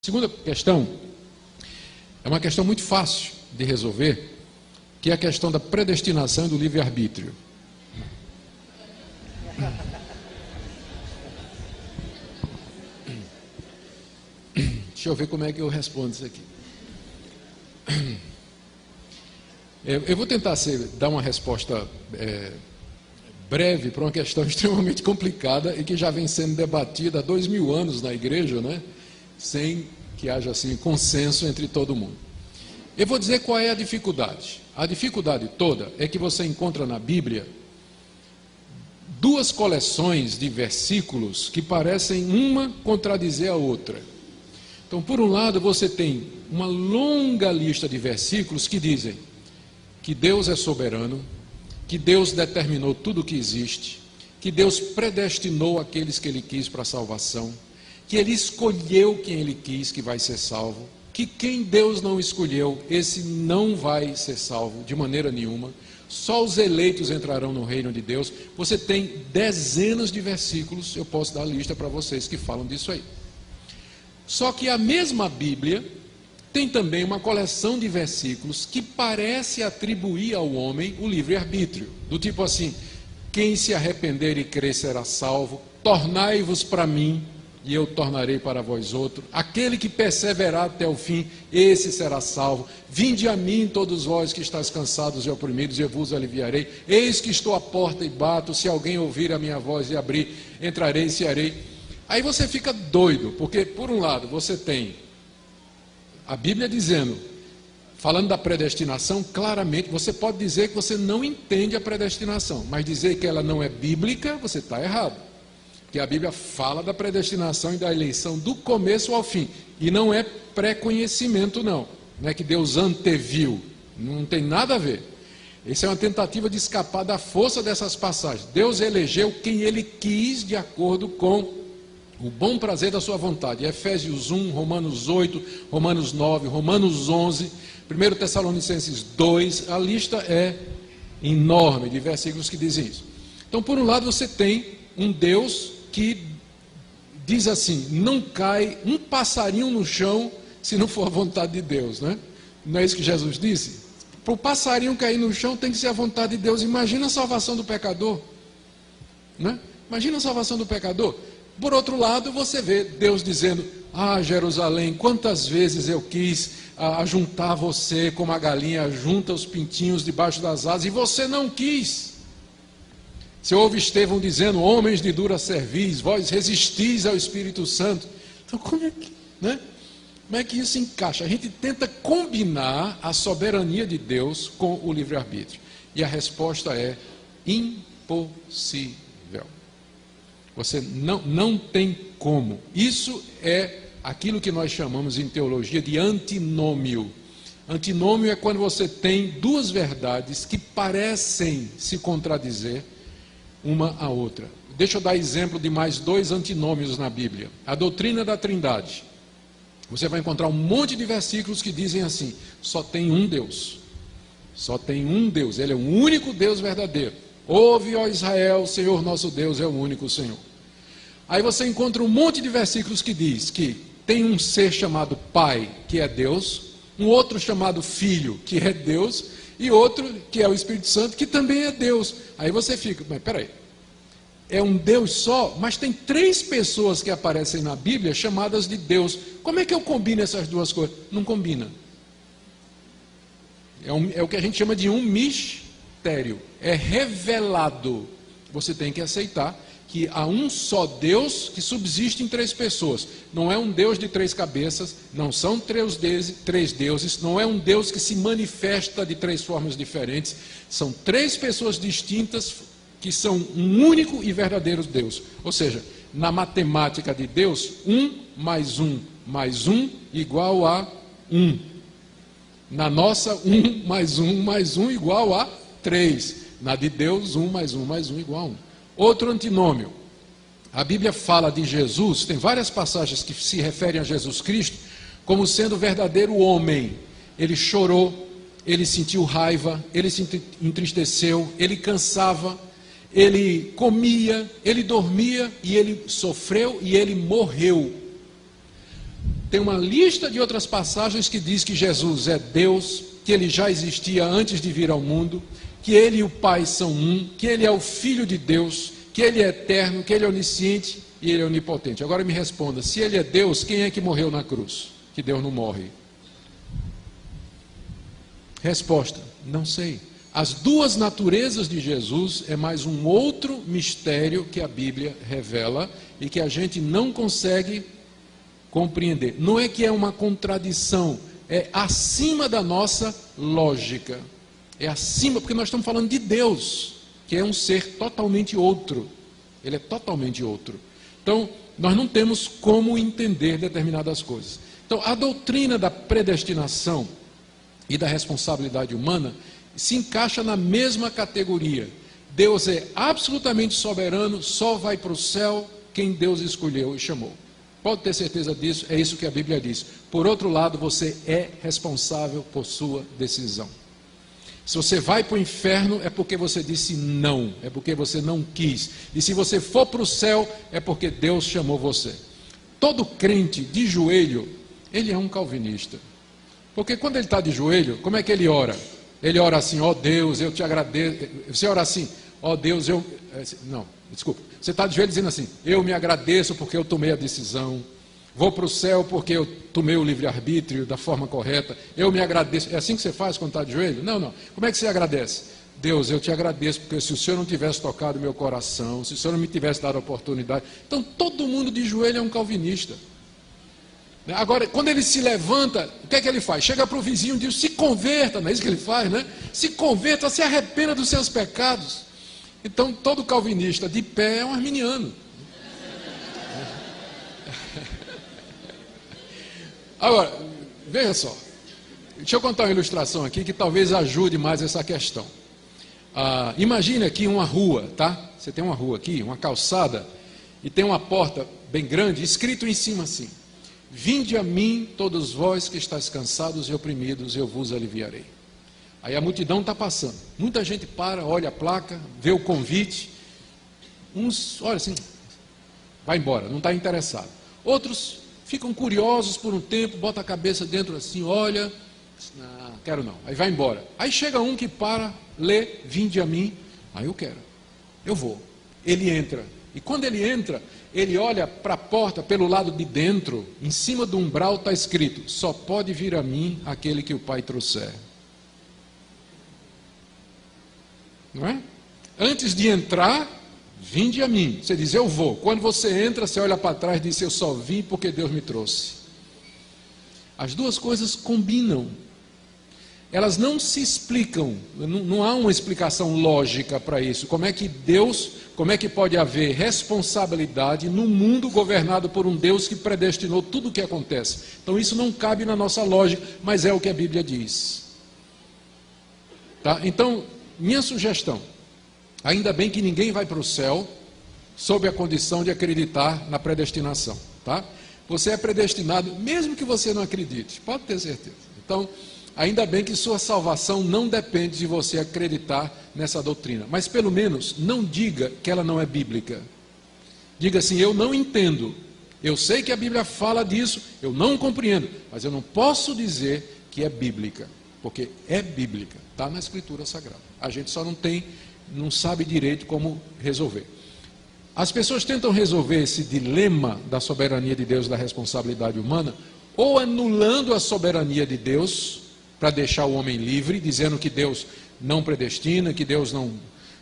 Segunda questão é uma questão muito fácil de resolver, que é a questão da predestinação e do livre-arbítrio. Deixa eu ver como é que eu respondo isso aqui. Eu vou tentar dar uma resposta breve para uma questão extremamente complicada e que já vem sendo debatida há 2000 anos na igreja, né? Sem que haja assim consenso entre todo mundo. Eu vou dizer qual é a dificuldade. A dificuldade toda é que você encontra na Bíblia duas coleções de versículos que parecem uma contradizer a outra. Então, por um lado, você tem uma longa lista de versículos que dizem que Deus é soberano, que Deus determinou tudo o que existe, que Deus predestinou aqueles que Ele quis para a salvação, que Ele escolheu quem Ele quis que vai ser salvo, que quem Deus não escolheu, esse não vai ser salvo de maneira nenhuma, só os eleitos entrarão no reino de Deus. Você tem dezenas de versículos, eu posso dar a lista para vocês que falam disso aí. Só que a mesma Bíblia tem também uma coleção de versículos que parece atribuir ao homem o livre-arbítrio, do tipo assim: quem se arrepender e crer será salvo, tornai-vos para mim, e eu tornarei para vós outro, aquele que perseverar até o fim, esse será salvo. Vinde a mim todos vós que estáis cansados e oprimidos, e eu vos aliviarei. Eis que estou à porta e bato, se alguém ouvir a minha voz e abrir, entrarei e cearei. Aí você fica doido, porque por um lado você tem a Bíblia dizendo, falando da predestinação, claramente, você pode dizer que você não entende a predestinação, mas dizer que ela não é bíblica, você está errado. Porque a Bíblia fala da predestinação e da eleição do começo ao fim. E não é pré-conhecimento, não. Não é que Deus anteviu. Não tem nada a ver. Essa é uma tentativa de escapar da força dessas passagens. Deus elegeu quem Ele quis de acordo com o bom prazer da sua vontade. Efésios 1, Romanos 8, Romanos 9, Romanos 11, 1 Tessalonicenses 2. A lista é enorme de versículos que dizem isso. Então, por um lado, você tem um Deus que diz assim: não cai um passarinho no chão se não for a vontade de Deus, né? Não é isso que Jesus disse? Para o passarinho cair no chão tem que ser a vontade de Deus. Imagina a salvação do pecador, né? Imagina a salvação do pecador. Por outro lado, você vê Deus dizendo: ah, Jerusalém, quantas vezes eu quis ajuntar você como a galinha junta os pintinhos debaixo das asas, e você não quis. Você ouve Estevão dizendo: homens de dura cerviz, vós resistis ao Espírito Santo. Então como é que isso encaixa? A gente tenta combinar a soberania de Deus com o livre-arbítrio. E a resposta é impossível. Você não tem como. Isso é aquilo que nós chamamos em teologia de antinômio. Antinômio é quando você tem duas verdades que parecem se contradizer uma à outra. Deixa eu dar exemplo de mais dois antinômios na Bíblia. A doutrina da Trindade. Você vai encontrar um monte de versículos que dizem assim: só tem um Deus. Só tem um Deus. Ele é o único Deus verdadeiro. Ouve, ó Israel, o Senhor nosso Deus é o único Senhor. Aí você encontra um monte de versículos que diz que tem um ser chamado Pai, que é Deus, um outro chamado Filho, que é Deus, e outro que é o Espírito Santo, que também é Deus. Aí você fica: mas peraí, é um Deus só, mas tem três pessoas que aparecem na Bíblia chamadas de Deus. Como é que eu combino essas duas coisas? Não combina. É o que a gente chama de um mistério. É revelado. Você tem que aceitar que há um só Deus que subsiste em três pessoas. Não é um Deus de três cabeças, não são três deuses, não é um Deus que se manifesta de três formas diferentes. São três pessoas distintas que são um único e verdadeiro Deus. Ou seja, na matemática de Deus, 1 mais 1 mais 1 igual a 1. Na nossa, 1 mais 1 mais 1 igual a 3. Na de Deus, 1 mais 1 mais 1 igual a 1. Outro antinômio. A Bíblia fala de Jesus, tem várias passagens que se referem a Jesus Cristo como sendo o verdadeiro homem. Ele chorou, ele sentiu raiva, ele se entristeceu, ele cansava, ele comia, ele dormia, e ele sofreu e ele morreu. tem uma lista de outras passagens que diz que Jesus é Deus, que ele já existia antes de vir ao mundo, que ele e o Pai são um, que ele é o Filho de Deus, que ele é eterno, que ele é onisciente e ele é onipotente. Agora me responda, se ele é Deus, quem é que morreu na cruz? Que Deus não morre. Resposta, não sei. As duas naturezas de Jesus é mais um outro mistério que a Bíblia revela e que a gente não consegue compreender. Não é que é uma contradição, é acima da nossa lógica. É acima, porque nós estamos falando de Deus, que é um ser totalmente outro. Ele é totalmente outro. Então, nós não temos como entender determinadas coisas. Então, a doutrina da predestinação e da responsabilidade humana se encaixa na mesma categoria. Deus é absolutamente soberano, só vai para o céu quem Deus escolheu e chamou. Pode ter certeza disso, é isso que a Bíblia diz. Por outro lado, você é responsável por sua decisão. Se você vai para o inferno, é porque você disse não, é porque você não quis. E se você for para o céu, é porque Deus chamou você. Todo crente de joelho, ele é um calvinista. Porque quando ele está de joelho, como é que ele ora? Ele ora assim, ó Deus, eu te agradeço. Você ora assim, ó Deus, eu... Não, desculpa. Você está de joelho dizendo assim, eu me agradeço porque eu tomei a decisão. Vou para o céu porque eu tomei o livre-arbítrio da forma correta. Eu me agradeço. É assim que você faz quando está de joelho? Não, não. Como é que você agradece? Deus, eu te agradeço porque se o Senhor não tivesse tocado meu coração, se o Senhor não me tivesse dado a oportunidade... Então, todo mundo de joelho é um calvinista. Agora, quando ele se levanta, o que é que ele faz? Chega para o vizinho e diz, se converta, não é isso que ele faz, né? Se converta, se arrependa dos seus pecados. Então, todo calvinista de pé é um arminiano. Agora, veja só, deixa eu contar uma ilustração aqui que talvez ajude mais essa questão. Imagine aqui uma rua, tá? Você tem uma rua aqui, uma calçada, e tem uma porta bem grande, escrito em cima assim, vinde a mim todos vós que estáis cansados e oprimidos, eu vos aliviarei. Aí a multidão está passando, muita gente para, olha a placa, vê o convite, uns, olha assim, vai embora, não está interessado. Outros ficam curiosos por um tempo, bota a cabeça dentro assim, olha, não, quero não, aí vai embora. Aí chega um que para, lê, vinde a mim, aí eu quero, eu vou. Ele entra, e quando ele entra, ele olha para a porta pelo lado de dentro, em cima do umbral está escrito, só pode vir a mim aquele que o Pai trouxer. Não é? Antes de entrar, vinde a mim. Você diz, eu vou. Quando você entra, você olha para trás e diz, eu só vim porque Deus me trouxe. As duas coisas combinam. Elas não se explicam. Não há uma explicação lógica para isso. Como é que pode haver responsabilidade num mundo governado por um Deus que predestinou tudo o que acontece? Então isso não cabe na nossa lógica, mas é o que a Bíblia diz. Tá? Então, minha sugestão, ainda bem que ninguém vai para o céu sob a condição de acreditar na predestinação, tá? Você é predestinado, mesmo que você não acredite, pode ter certeza. Então, ainda bem que sua salvação não depende de você acreditar nessa doutrina. Mas pelo menos não diga que ela não é bíblica. Diga assim, eu não entendo. Eu sei que a Bíblia fala disso, eu não compreendo, mas eu não posso dizer que é bíblica, porque é bíblica, está na Escritura Sagrada. A gente só não sabe direito como resolver. As pessoas tentam resolver esse dilema da soberania de Deus e da responsabilidade humana, ou anulando a soberania de Deus, para deixar o homem livre, dizendo que Deus não predestina, que Deus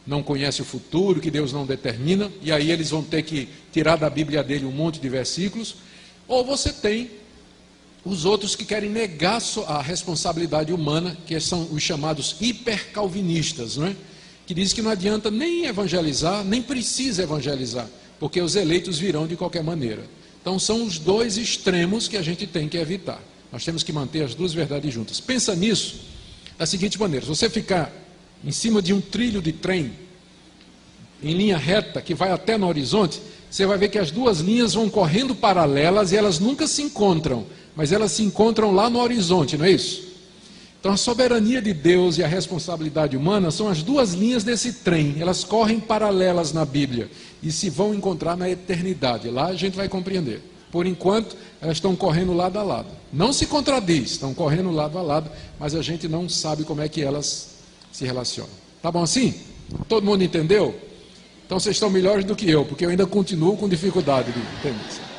não conhece o futuro, que Deus não determina, e aí eles vão ter que tirar da Bíblia dele um monte de versículos, ou você tem os outros que querem negar a responsabilidade humana, que são os chamados hipercalvinistas, não é? Que diz que não adianta nem evangelizar, nem precisa evangelizar, porque os eleitos virão de qualquer maneira. Então são os dois extremos que a gente tem que evitar. Nós temos que manter as duas verdades juntas. Pensa nisso da seguinte maneira, se você ficar em cima de um trilho de trem, em linha reta, que vai até no horizonte, você vai ver que as duas linhas vão correndo paralelas e elas nunca se encontram, mas elas se encontram lá no horizonte, não é isso? Então a soberania de Deus e a responsabilidade humana são as duas linhas desse trem, elas correm paralelas na Bíblia e se vão encontrar na eternidade, lá a gente vai compreender Por enquanto, elas estão correndo lado a lado. Não se contradiz, estão correndo lado a lado, mas a gente não sabe como é que elas se relacionam. Tá bom assim? Todo mundo entendeu? Então vocês estão melhores do que eu, porque eu ainda continuo com dificuldade de entender.